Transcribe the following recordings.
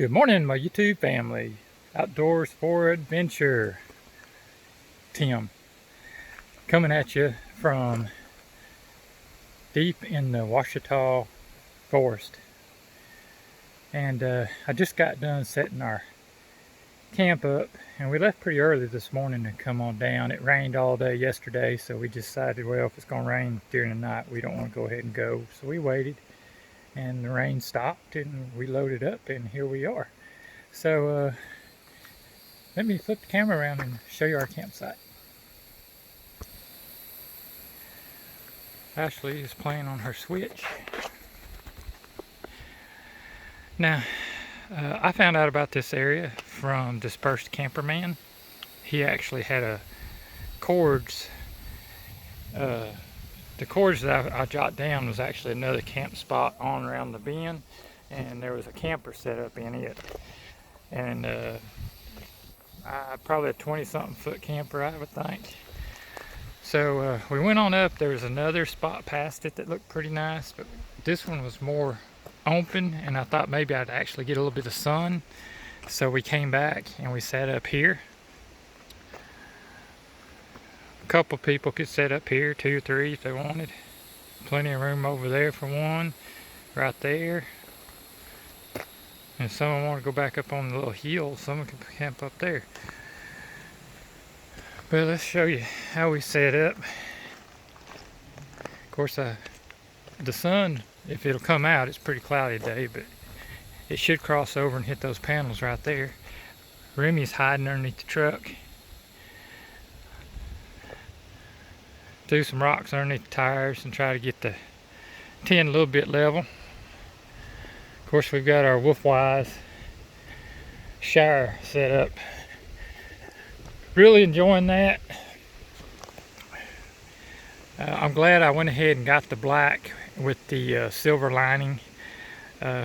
Good morning, my YouTube family. Outdoors for Adventure. Tim, coming at you from deep in the Ouachita forest. And I just got done setting our camp up, and we left pretty early this morning to come on down. It rained all day yesterday, so we decided, well, if it's going to rain during the night, we don't want to go ahead and go. So we waited, and the rain stopped, and we loaded up, and here we are. So let me flip the camera around and show you our campsite. Ashley is playing on her Switch. Now, I found out about this area from Dispersed Camperman. He actually had a cords. The cords that I jot down was actually another camp spot on around the bend, and there was a camper set up in it. And probably a 20-something foot camper, I would think. So we went on up. There was another spot past it that looked pretty nice, but this one was more open, and I thought maybe I'd actually get a little bit of sun. So we came back and we sat up here. A couple people could sit up here, 2 or 3 if they wanted. Plenty of room over there for one, right there. And if someone wanted to go back up on the little hill, someone could camp up there. But let's show you how we set up. Of course, the sun, if it'll come out, it's pretty cloudy today, but it should cross over and hit those panels right there. Remy's hiding underneath the truck. Do some rocks underneath the tires and try to get the tent a little bit level. Of course, we've got our Wolfwise shower set up. Really enjoying that. I'm glad I went ahead and got the black with the silver lining.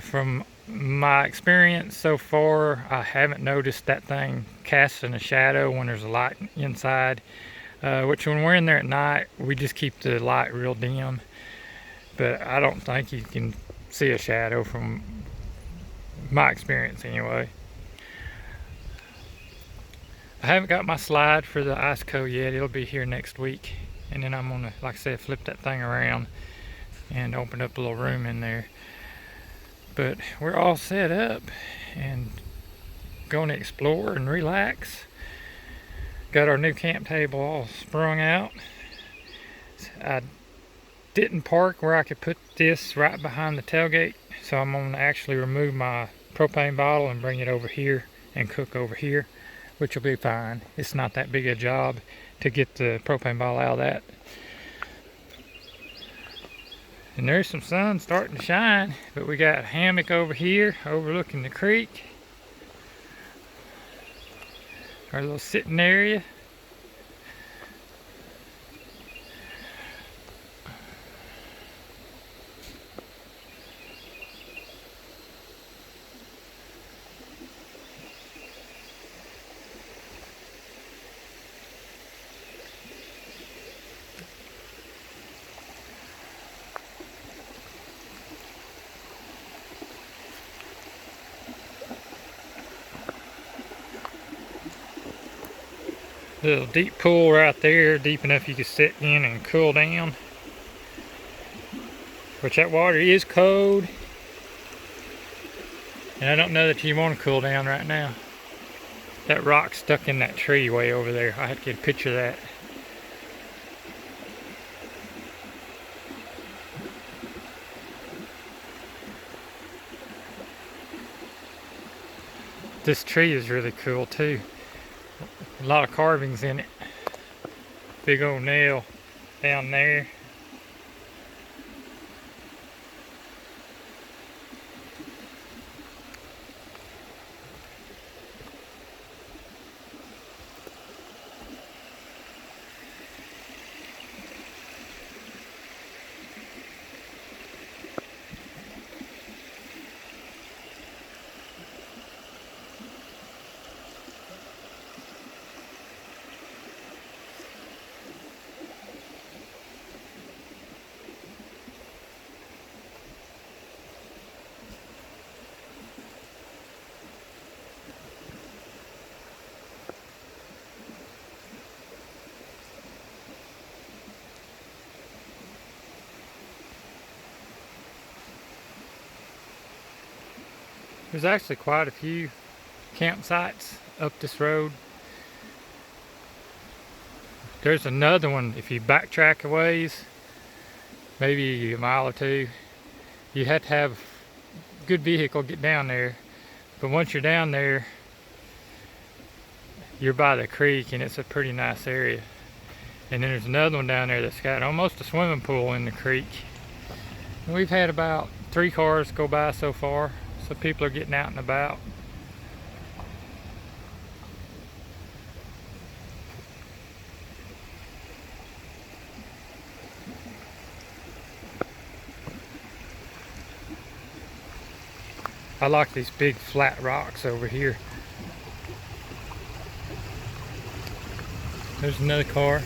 From my experience so far, I haven't noticed that thing casting a shadow when there's a light inside. Which when we're in there at night, we just keep the light real dim. But I don't think you can see a shadow from my experience anyway. I haven't got my slide for the Iceco yet. It'll be here next week. And then I'm gonna, like I said, flip that thing around and open up a little room in there. But we're all set up and going to explore and relax. Got our new camp table all sprung out. I didn't park where I could put this right behind the tailgate, so I'm gonna actually remove my propane bottle and bring it over here and cook over here, which will be fine. It's not that big a job to get the propane bottle out of that. And there's some sun starting to shine, but we got a hammock over here overlooking the creek. Our little sitting area. Little deep pool right there, deep enough you can sit in and cool down. Which that water is cold, and I don't know that you want to cool down right now. That rock stuck in that tree way over there. I had to get a picture of that. This tree is really cool too. A lot of carvings in it. Big old nail down there. There's actually quite a few campsites up this road. There's another one if you backtrack a ways, maybe a mile or two. You have to have a good vehicle to get down there. But once you're down there, you're by the creek and it's a pretty nice area. And then there's another one down there that's got almost a swimming pool in the creek. And we've had about 3 cars go by so far, so people are getting out and about. I like these big flat rocks over here. There's another car.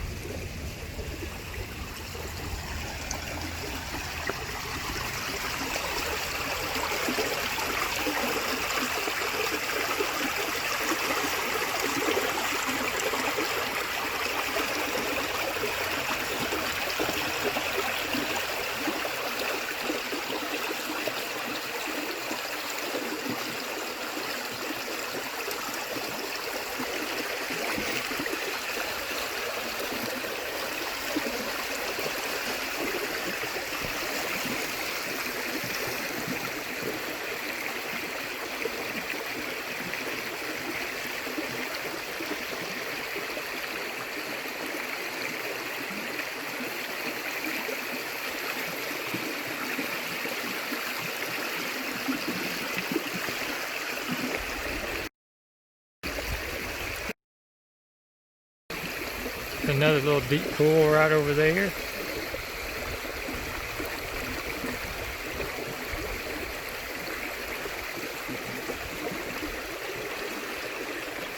Another little deep pool right over there.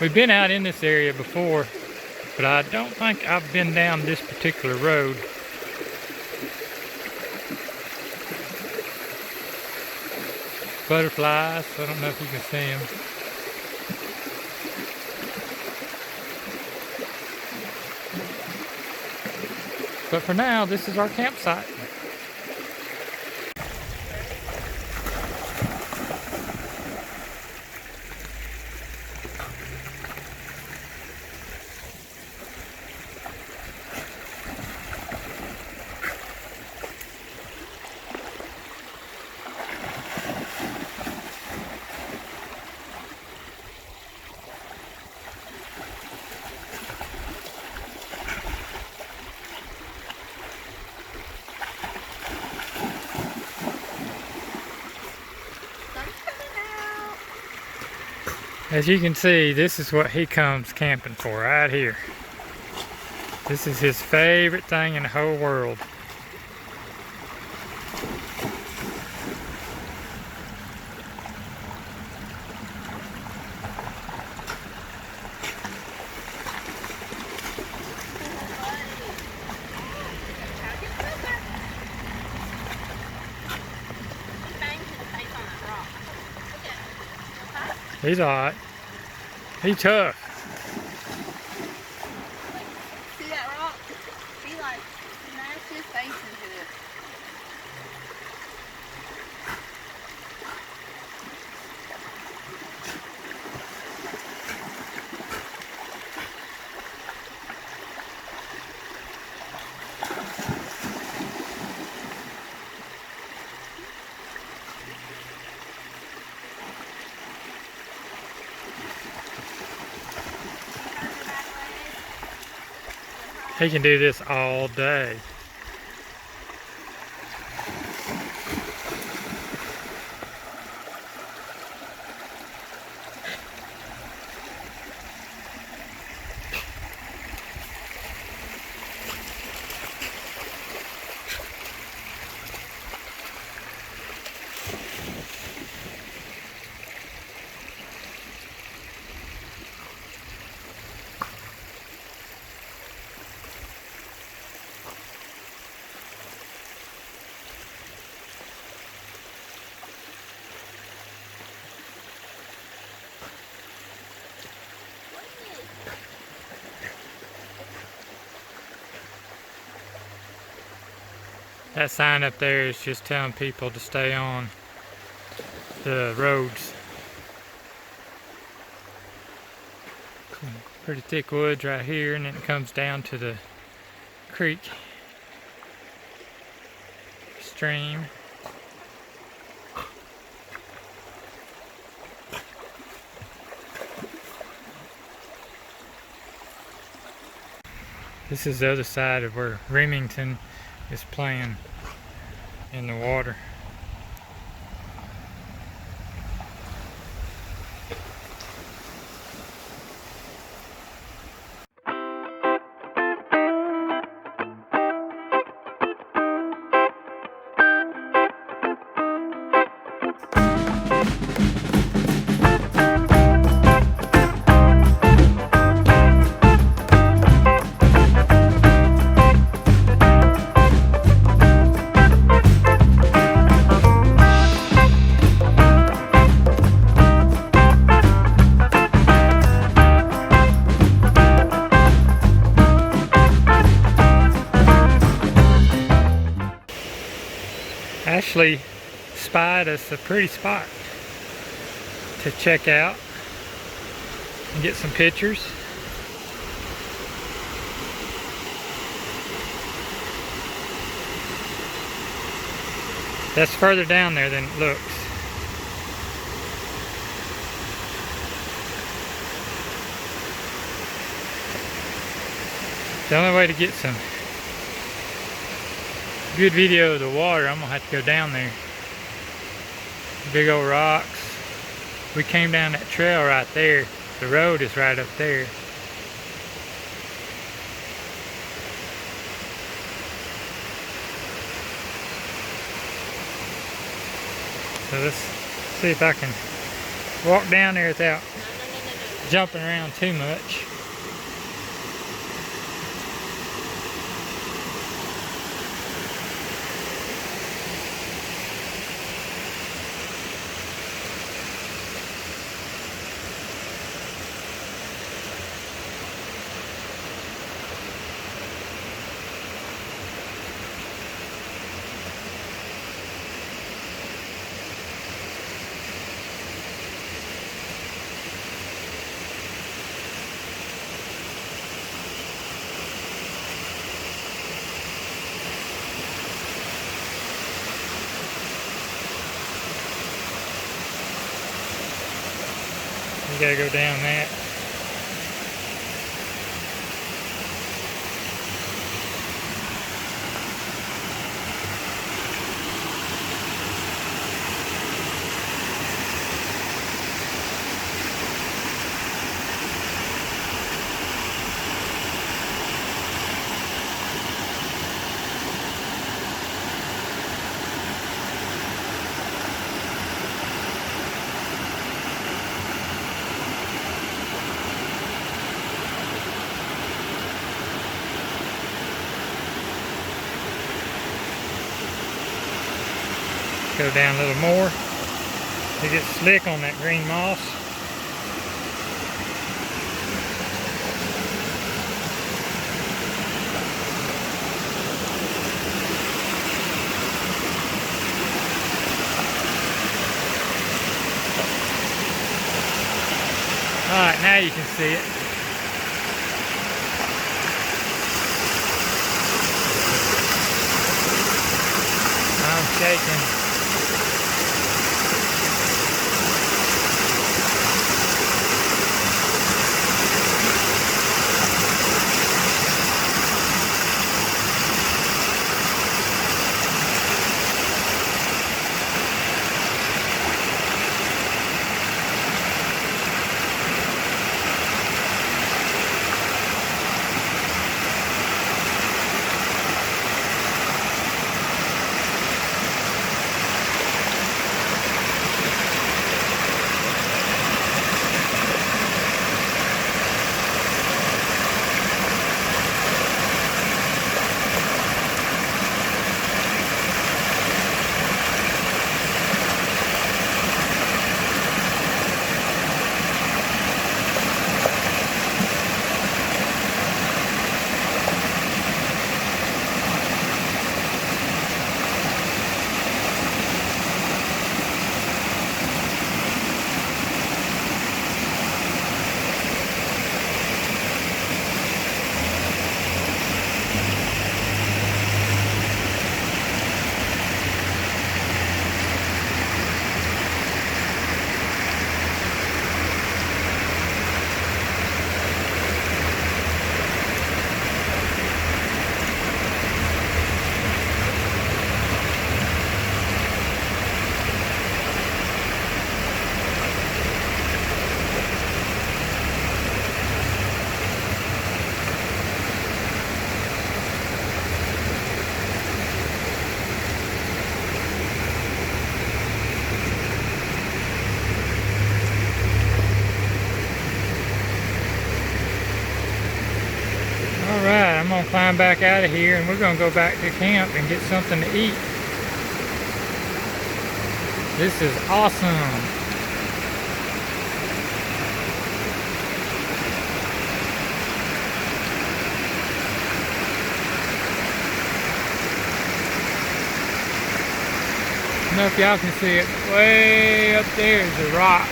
We've been out in this area before, but I don't think I've been down this particular road. Butterflies, I don't know if you can see them. But for now, this is our campsite. As you can see, this is what he comes camping for right here. This is his favorite thing in the whole world. He's alright. He's tough. See that rock? He like smashed his face into it. He can do this all day. That sign up there is just telling people to stay on the roads. Some pretty thick woods right here, and then it comes down to the creek stream. This is the other side of where Remington is playing in the water. Ashley spied us a pretty spot to check out and get some pictures. That's further down there than it looks. The only way to get some good video of the water, I'm gonna have to go down there. Big old rocks. We came down that trail right there. The road is right up there. So let's see if I can walk down there without jumping around too much. You gotta go down that. Go down a little more. It gets slick on that green moss. Alright, now you can see it. I'm shaking. climb back out of here and we're gonna go back to camp and get something to eat. This is awesome. I don't know if y'all can see it, but way up there is a rock.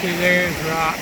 See, there's rock.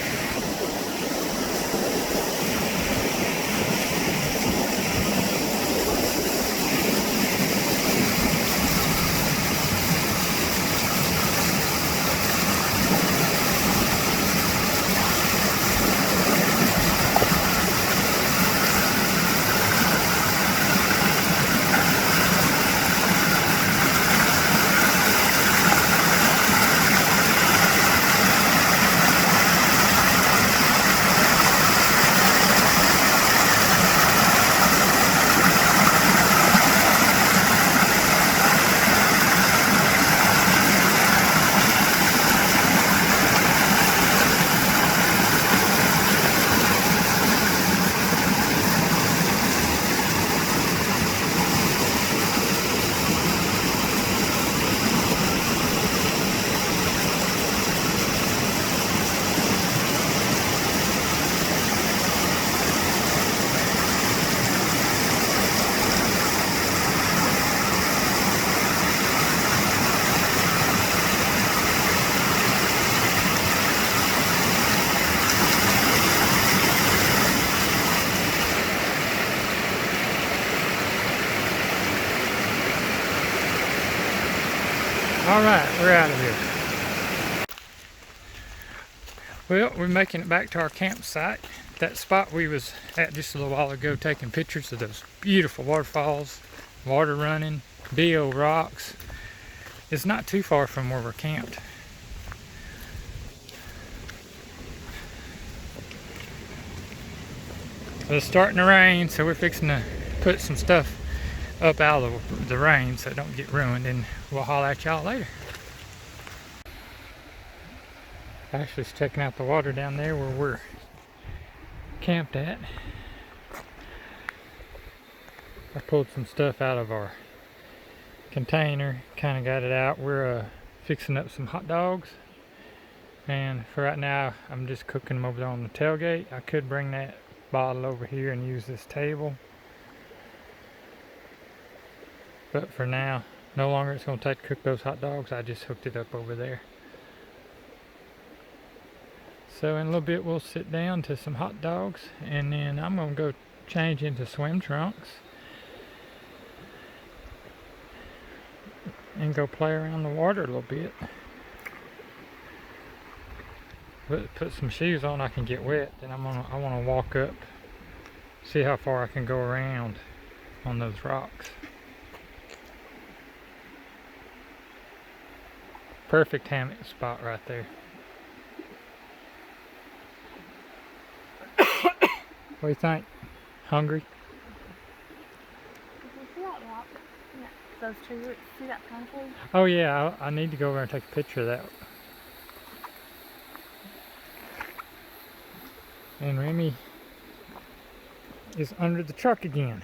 Alright, we're out of here. Well, we're making it back to our campsite. That spot we was at just a little while ago, taking pictures of those beautiful waterfalls, water running, big old rocks. It's not too far from where we're camped. It's starting to rain, so we're fixing to put some stuff up out of the rain so it don't get ruined, and we'll holler at y'all later. Ashley's checking out the water down there where we're camped at. I pulled some stuff out of our container, kind of got it out. We're fixing up some hot dogs, and for right now I'm just cooking them over there on the tailgate. I could bring that bottle over here and use this table, but for now, no longer it's going to take to cook those hot dogs. I just hooked it up over there. So in a little bit we'll sit down to some hot dogs, and then I'm going to go change into swim trunks and go play around the water a little bit. But put some shoes on, I can get wet. Then I want to walk up, see how far I can go around on those rocks. Perfect hammock spot right there. What do you think? Hungry? See that rock? Those two roots. See that pine tree? Oh yeah, I need to go over and take a picture of that. And Remy is under the truck again.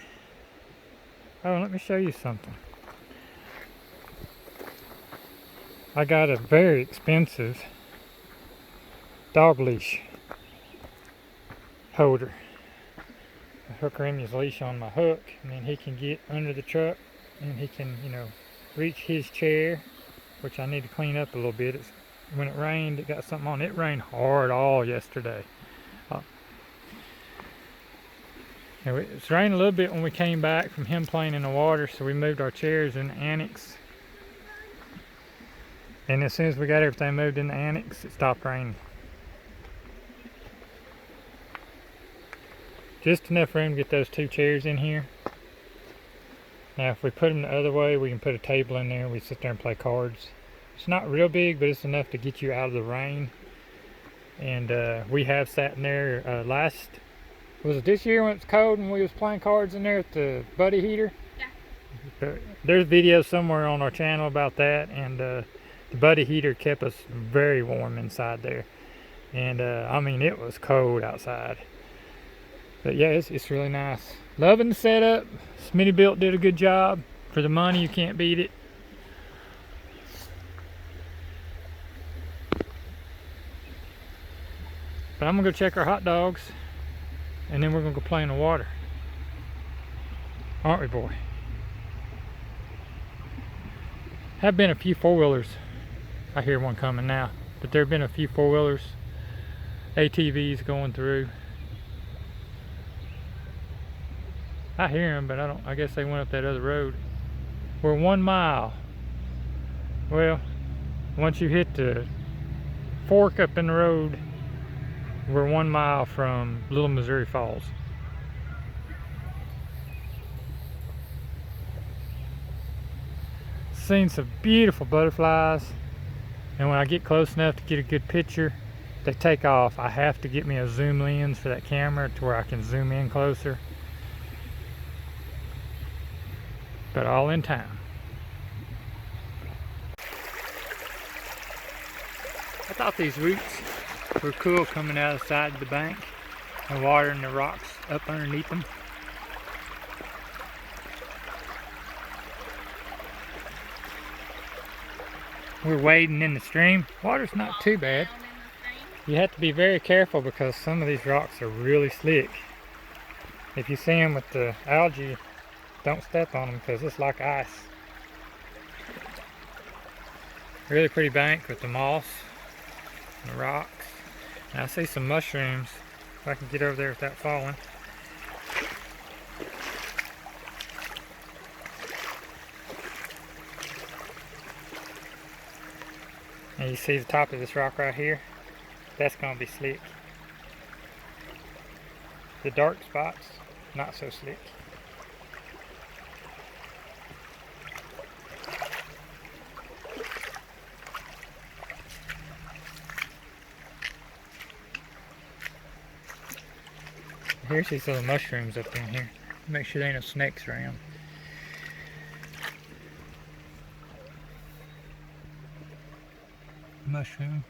Oh, let me show you something. I got a very expensive dog leash holder. I hook Remy's leash on my hook, and then he can get under the truck and he can, you know, reach his chair, which I need to clean up a little bit. When it rained, it got something on it. It rained hard all yesterday. It's rained a little bit when we came back from him playing in the water, so we moved our chairs in the annex. And as soon as we got everything moved in the annex, it stopped raining. Just enough room to get those two chairs in here. Now if we put them the other way, we can put a table in there and we sit there and play cards. It's not real big, but it's enough to get you out of the rain. And we have sat in there was it this year when it was cold and we was playing cards in there at the buddy heater? Yeah. There's videos somewhere on our channel about that, and The buddy heater kept us very warm inside there. And I mean, it was cold outside. But yeah, it's really nice. Loving the setup. Smittybilt did a good job. For the money, you can't beat it. But I'm gonna go check our hot dogs, and then we're gonna go play in the water. Aren't we, boy? Have been a few four-wheelers. I hear one coming now. But there have been a few four-wheelers, ATVs going through. I hear them, but I guess they went up that other road. We're 1 mile. Well, once you hit the fork up in the road, we're 1 mile from Little Missouri Falls. Seen some beautiful butterflies, and when I get close enough to get a good picture, they take off. I have to get me a zoom lens for that camera to where I can zoom in closer. But all in time. I thought these roots were cool coming out of the side of the bank and watering the rocks up underneath them. We're wading in the stream. Water's not too bad. You have to be very careful because some of these rocks are really slick. If you see them with the algae, don't step on them because it's like ice. Really pretty bank with the moss and the rocks. And I see some mushrooms. If I can get over there without falling. And you see the top of this rock right here? That's going to be slick. The dark spots, not so slick. Here's these little mushrooms up in here. Make sure there ain't no snakes around. Mushroom.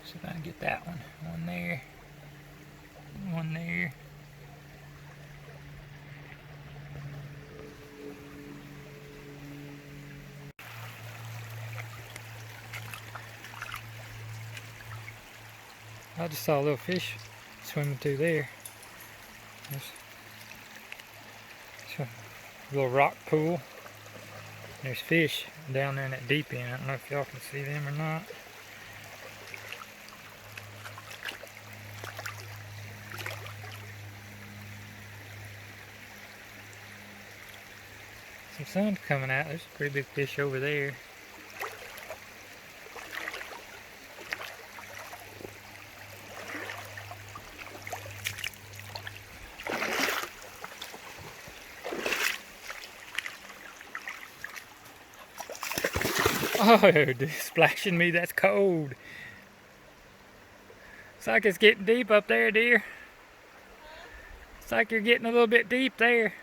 See if I can get that one. One there. One there. I just saw a little fish swimming through there. There's a little rock pool. There's fish down there in that deep end. I don't know if y'all can see them or not. Some sun's coming out. There's a pretty big fish over there. Oh, it's splashing me, that's cold. It's like it's getting deep up there, dear. It's like you're getting a little bit deep there.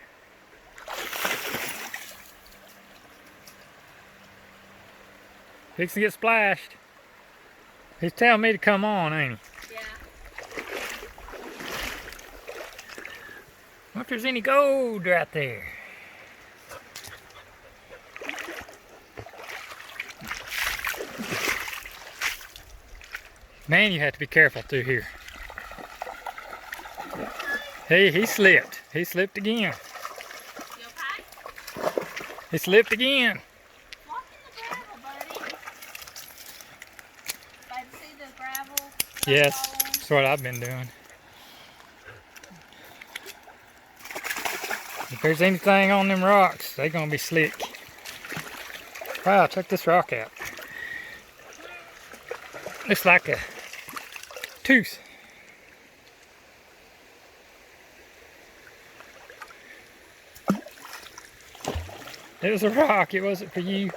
Fixing to get splashed. He's telling me to come on, ain't he? Yeah. I wonder if there's any gold right there. Man, you have to be careful through here. Hey, he slipped. He slipped again. You okay? He slipped again. Walk in the gravel, buddy. Baby, see the gravel? Yes, that's what I've been doing. If there's anything on them rocks, they're gonna be slick. Wow, check this rock out. Looks like a tooth. It was a rock, it wasn't for you.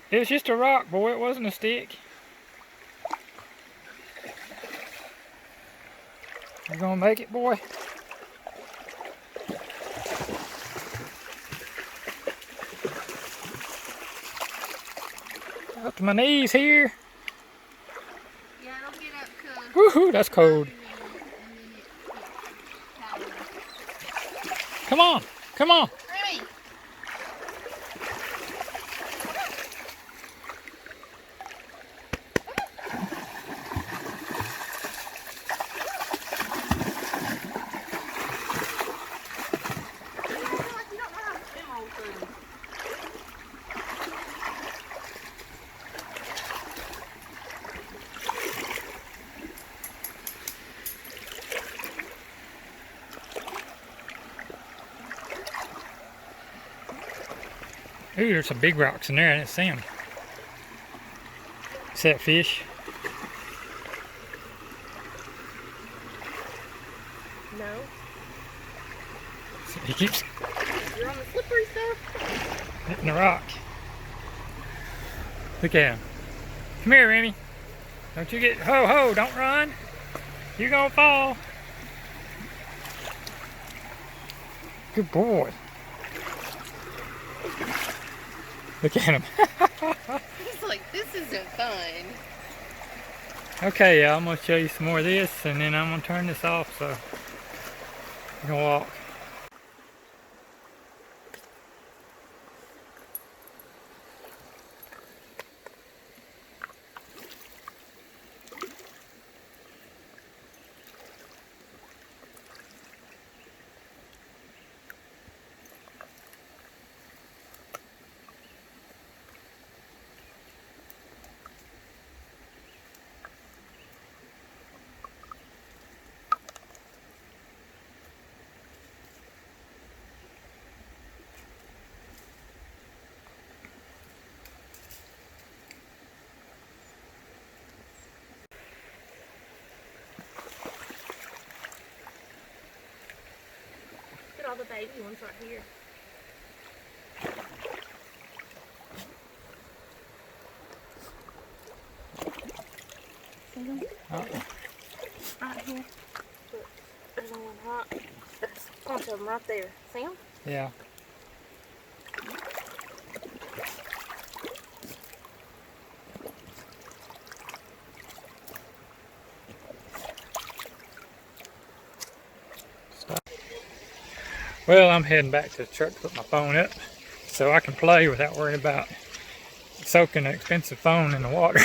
It was just a rock, boy, it wasn't a stick. You gonna make it, boy? Up to my knees here. Yeah, it'll get up to... Woohoo, that's cold. Come on, come on. Remy! Ooh, there's some big rocks in there. I didn't see them. See that fish? No. He keeps You're on the slippery stuff. hitting the rock. Look at him. Come here, Remy. Don't you get... Ho, ho, don't run. You're gonna fall. Good boy. Look at him. He's like, this isn't fun. Okay, yeah, I'm gonna show you some more of this, and then I'm gonna turn this off, so you can walk. Look at all the baby ones right here. See them? Right here. Look, there's only one hot. There's a bunch of them right there. See them? Yeah. Well, I'm heading back to the truck to put my phone up so I can play without worrying about soaking an expensive phone in the water.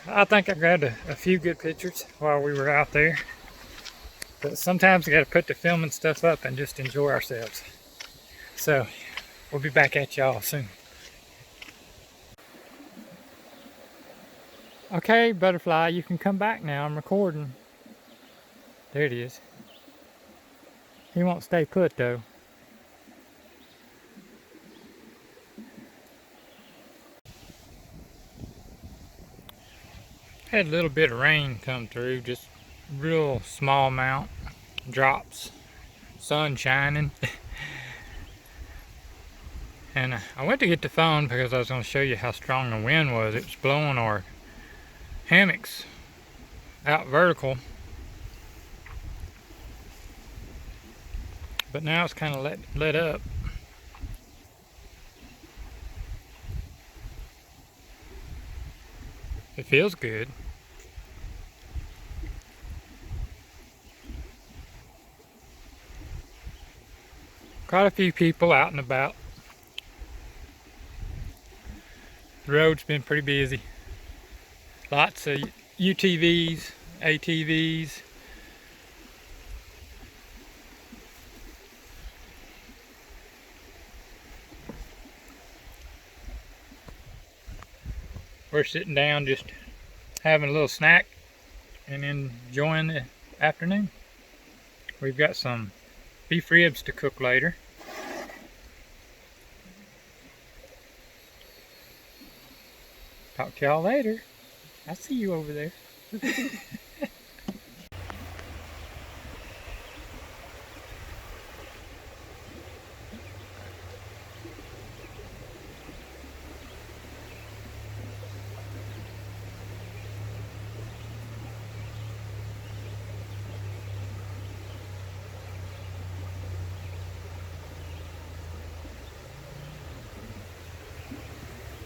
I think I grabbed a few good pictures while we were out there. But sometimes we got to put the filming stuff up and just enjoy ourselves. So, we'll be back at y'all soon. Okay, butterfly, you can come back now. I'm recording. There it is. He won't stay put though. Had a little bit of rain come through, just real small amount, drops, sun shining. And I went to get the phone because I was going to show you how strong the wind was. It was blowing our hammocks out vertical. But now it's kind of let up. It feels good. Quite a few people out and about. The road's been pretty busy. Lots of UTVs, ATVs. We're sitting down just having a little snack and enjoying the afternoon. We've got some beef ribs to cook later. Talk to y'all later. I see you over there.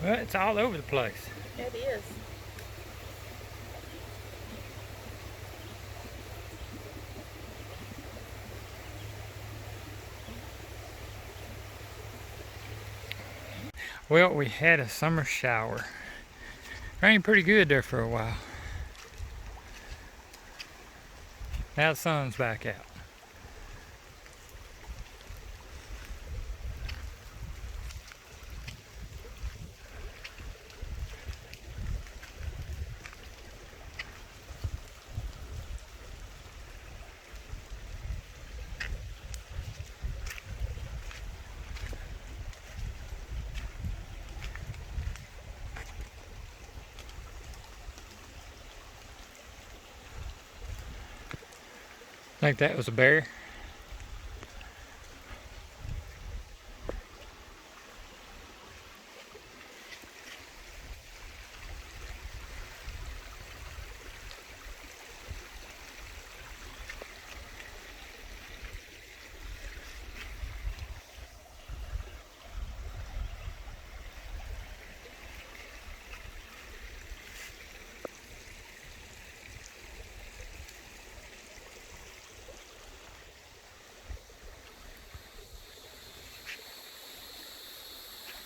Well, it's all over the place. It is. Well, we had a summer shower. Rained pretty good there for a while. Now the sun's back out. I think that was a bear.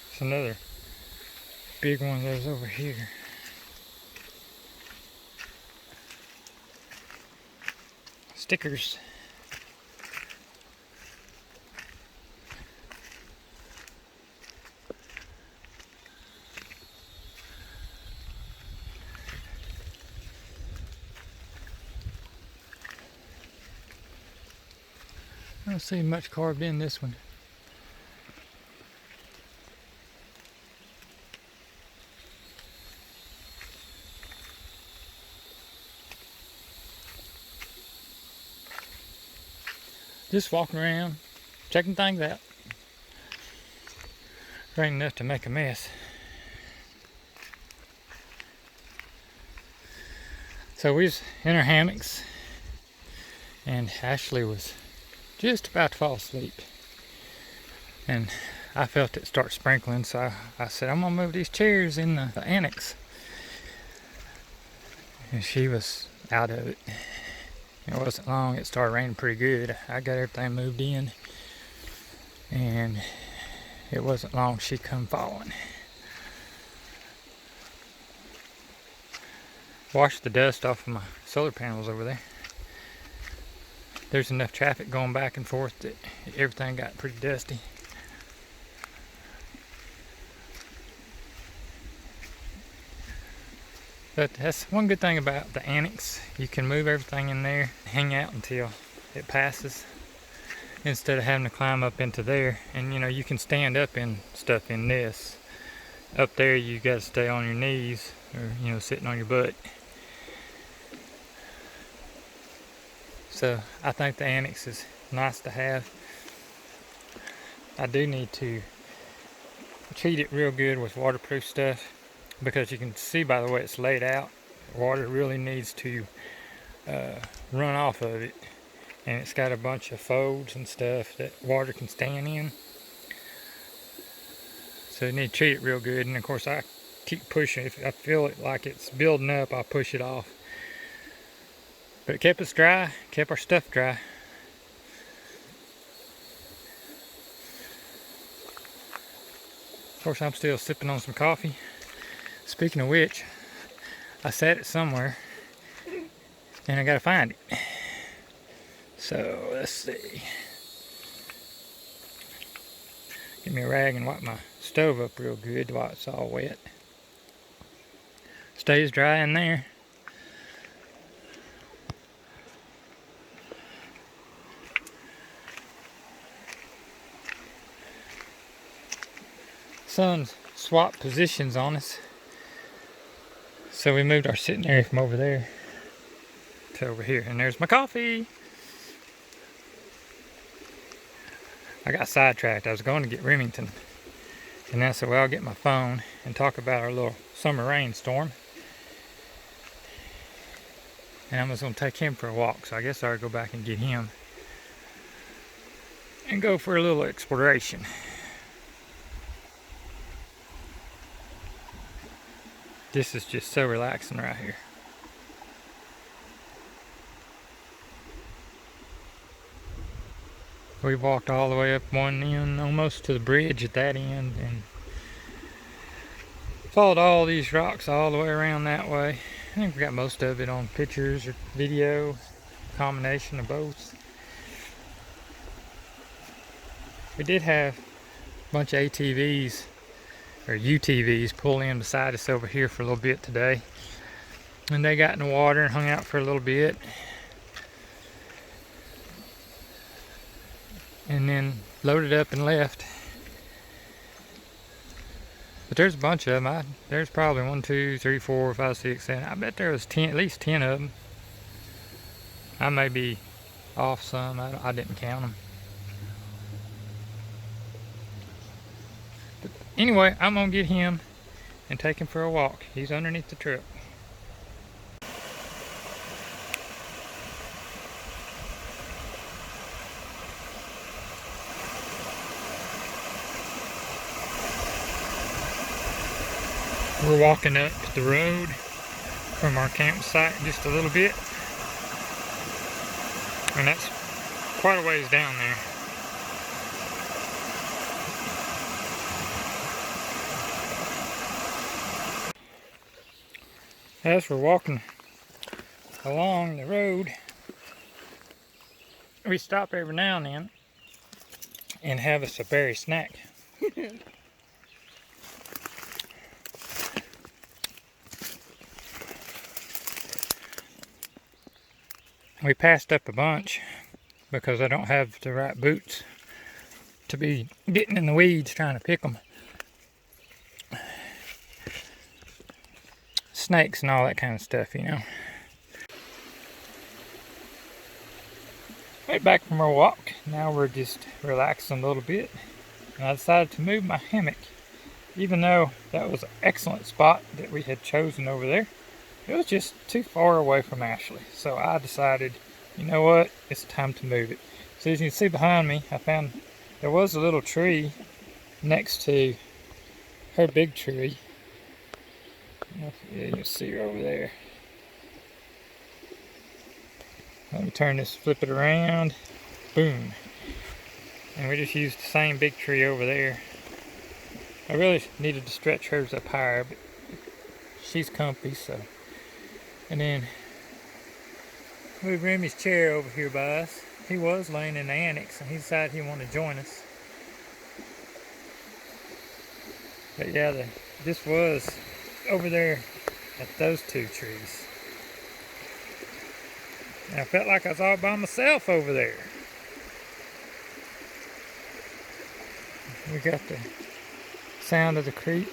It's another big one of those over here. Stickers. I don't see much carved in this one. Just walking around, checking things out. Rain enough to make a mess. So we was in our hammocks, and Ashley was just about to fall asleep. And I felt it start sprinkling, so I said, I'm gonna move these chairs in the annex. And she was out of it. It wasn't long, it started raining pretty good. I got everything moved in, and it wasn't long she come falling. Washed the dust off of my solar panels over there. There's enough traffic going back and forth that everything got pretty dusty. But that's one good thing about the annex. You can move everything in there, hang out until it passes, instead of having to climb up into there. And you know, you can stand up in stuff in this. Up there you got to stay on your knees, or you know, sitting on your butt. So I think the annex is nice to have. I do need to treat it real good with waterproof stuff, because you can see by the way it's laid out, water really needs to run off of it, and it's got a bunch of folds and stuff that water can stand in, so you need to treat it real good. And of course I keep pushing. If I feel it like it's building up, I'll push it off. But it kept us dry, kept our stuff dry. Of course I'm still sipping on some coffee. Speaking of which, I set it somewhere and I gotta find it. So let's see. Get me a rag and wipe my stove up real good while it's all wet. Stays dry in there. Sun's swapped positions on us. So we moved our sitting area from over there to over here. And there's my coffee. I got sidetracked. I was going to get Remington. And I said, well, I'll get my phone and talk about our little summer rainstorm. And I was going to take him for a walk. So I guess I ought to go back and get him. And go for a little exploration. This is just so relaxing right here. We walked all the way up one end, almost to the bridge at that end, and followed all these rocks all the way around that way. I think we got most of it on pictures or video, combination of both. We did have a bunch of ATVs or UTVs pull in beside us over here for a little bit today, and they got in the water and hung out for a little bit, and then loaded up and left. But there's a bunch of them. There's probably 1, 2, 3, 4, 5, 6, 7. I bet there was 10, at least 10 of them. I may be off some. I didn't count them. But anyway, I'm gonna get him and take him for a walk. He's underneath the truck. We're walking up the road from our campsite just a little bit, and that's quite a ways down there. As we're walking along the road, we stop every now and then and have us a berry snack. We passed up a bunch because I don't have the right boots to be getting in the weeds trying to pick them. Snakes and all that kind of stuff, you know. Right back from our walk. Now we're just relaxing a little bit. And I decided to move my hammock. Even though that was an excellent spot that we had chosen over there, it was just too far away from Ashley. So I decided, you know what, it's time to move it. So as you can see behind me, I found there was a little tree next to her big tree. Yeah, you can see her over there. Let me turn this, flip it around. Boom. And we just used the same big tree over there. I really needed to stretch hers up higher, but she's comfy, so. And then move Remy's chair over here by us. He was laying in the annex and he decided he wanted to join us. But yeah, this was over there at those two trees. And I felt like I was all by myself over there. We got the sound of the creek.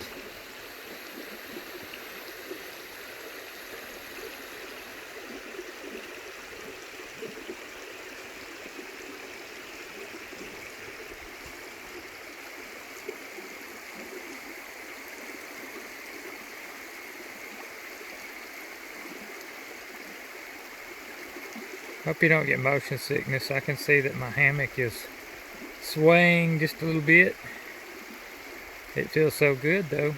Hope you don't get motion sickness. I can see that my hammock is swaying just a little bit. It feels so good though.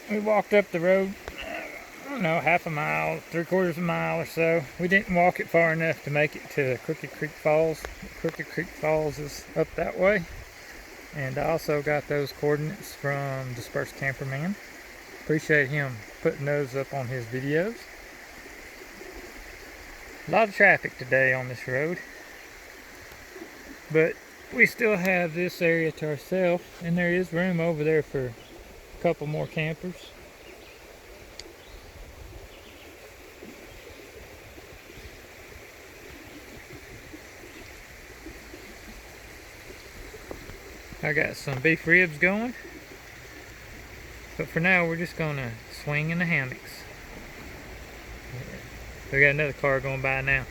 We walked up the road, I don't know, half a mile, 3/4 of a mile or so. We didn't walk it far enough to make it to Crooked Creek Falls. Crooked Creek Falls is up that way. And I also got those coordinates from Dispersed Camperman. Appreciate him putting those up on his videos. A lot of traffic today on this road. But we still have this area to ourselves, and there is room over there for a couple more campers. I got some beef ribs going, but for now we're just gonna swing in the hammocks. We got another car going by now.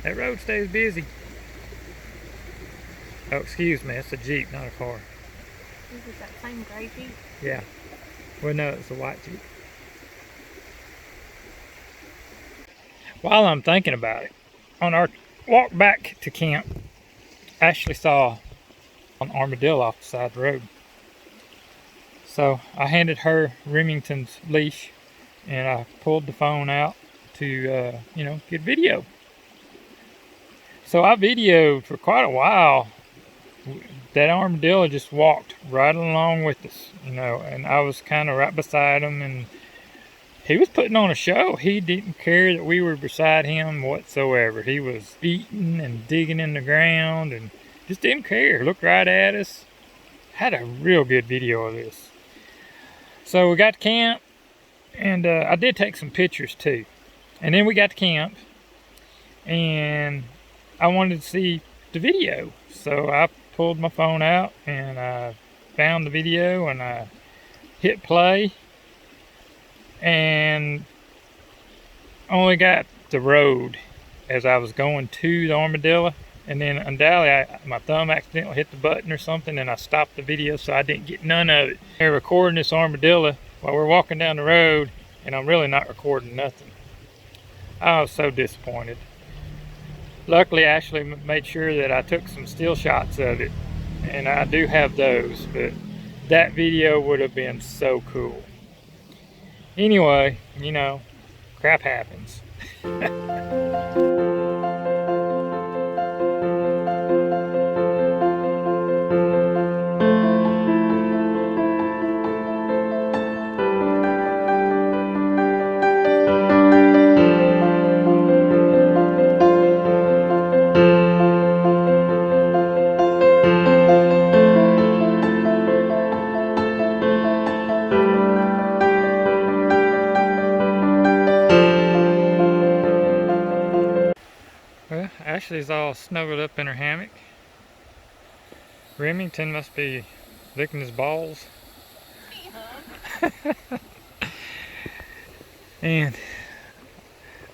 That road stays busy. Oh, excuse me, it's a Jeep, not a car. Is it that same gray Jeep? Yeah. Well, no, it's a white Jeep. while I'm thinking about it, on our walk back to camp, I actually saw an armadillo off the side of the road. So I handed her Remington's leash and I pulled the phone out to, you know, get video. So I videoed for quite a while. That armadillo just walked right along with us, you know, and I was kind of right beside him, and he was putting on a show. He didn't care that we were beside him whatsoever. He was eating and digging in the ground and just didn't care. Looked right at us. Had a real good video of this. So we got to camp, and I did take some pictures too. And then we got to camp, and I wanted to see the video. So I pulled my phone out and I found the video and I hit play, and only got the road as I was going to the armadillo, and then undoubtedly my thumb accidentally hit the button or something and I stopped the video, so I didn't get none of it. They're recording this armadillo while we're walking down the road, and I'm really not recording nothing. I was so disappointed. Luckily, Ashley made sure that I took some still shots of it, and I do have those, but that video would have been so cool. Anyway, you know, crap happens. Well, Ashley's all snuggled up in her hammock. Remington must be licking his balls. And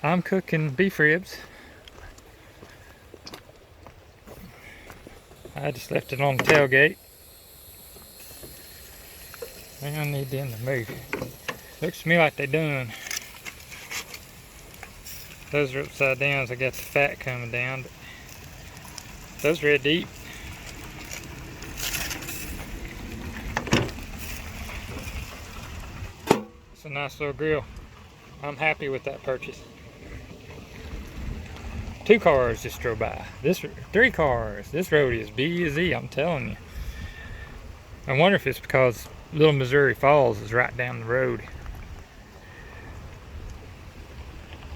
I'm cooking beef ribs. I just left it on the tailgate. I need them to move. Looks to me like they done. Those are upside down, so I got the fat coming down, but those red deep. It's a nice little grill. I'm happy with that purchase. 2 cars just drove by. 3 cars. This road is busy, I'm telling you. I wonder if it's because Little Missouri Falls is right down the road.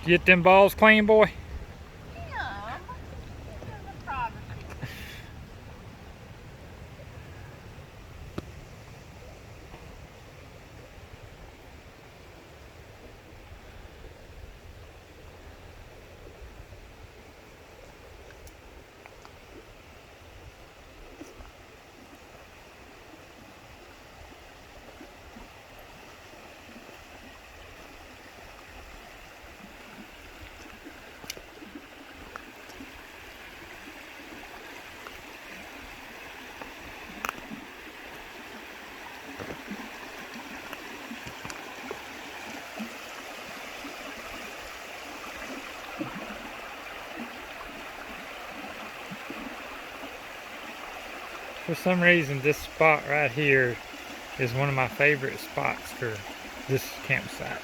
Get them balls clean, boy? Yeah, there's a problem. For some reason, this spot right here is one of my favorite spots for this campsite.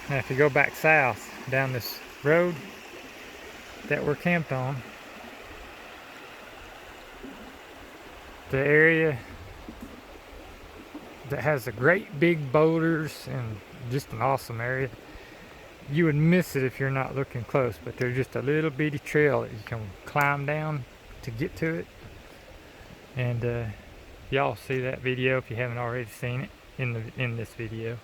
Now, if you go back south down this road that we're camped on, the area that has the great big boulders and just an awesome area, you would miss it if you're not looking close, but there's just a little bitty trail that you can climb down to get to it. And y'all see that video if you haven't already seen it in this video.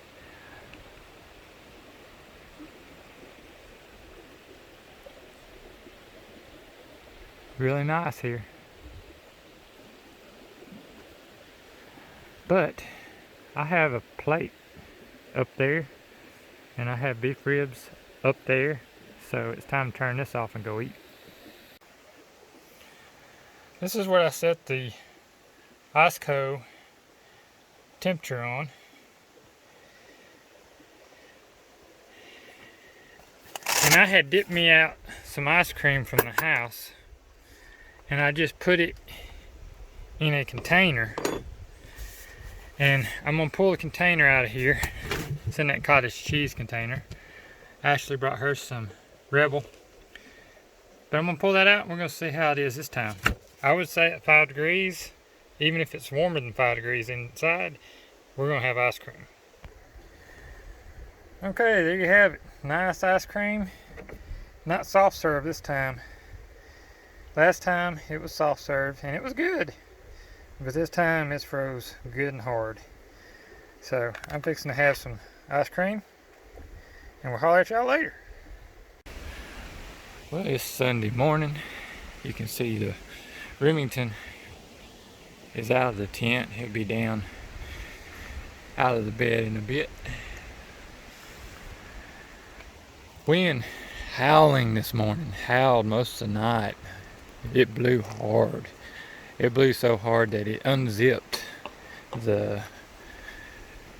Really nice here. But I have a plate up there, and I have beef ribs up there, so it's time to turn this off and go eat. This is where I set the Iceco temperature on. And I had dipped me out some ice cream from the house, and I just put it in a container. And I'm gonna pull the container out of here. It's in that cottage cheese container. Ashley brought her some Rebel. But I'm gonna pull that out and we're gonna see how it is this time. I would say at 5 degrees, even if it's warmer than 5 degrees inside, we're gonna have ice cream. Okay, there you have it. Nice ice cream. Not soft serve this time. Last time it was soft serve and it was good. But this time it's froze good and hard. So I'm fixing to have some ice cream and we'll holler at y'all later. Well, it's Sunday morning. You can see the Remington is out of the tent. He'll be down out of the bed in a bit. Wind howling this morning. Howled most of the night. It blew hard. It blew so hard that it unzipped the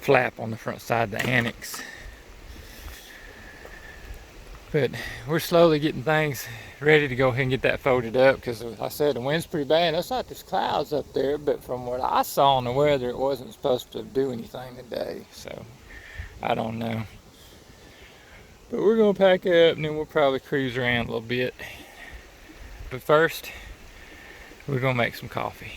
flap on the front side of the annex. But we're slowly getting things ready to go ahead and get that folded up because, like I said, the wind's pretty bad. It's like there's clouds up there, but from what I saw in the weather, it wasn't supposed to do anything today. So I don't know. But we're gonna pack up and then we'll probably cruise around a little bit. But first, we're gonna make some coffee.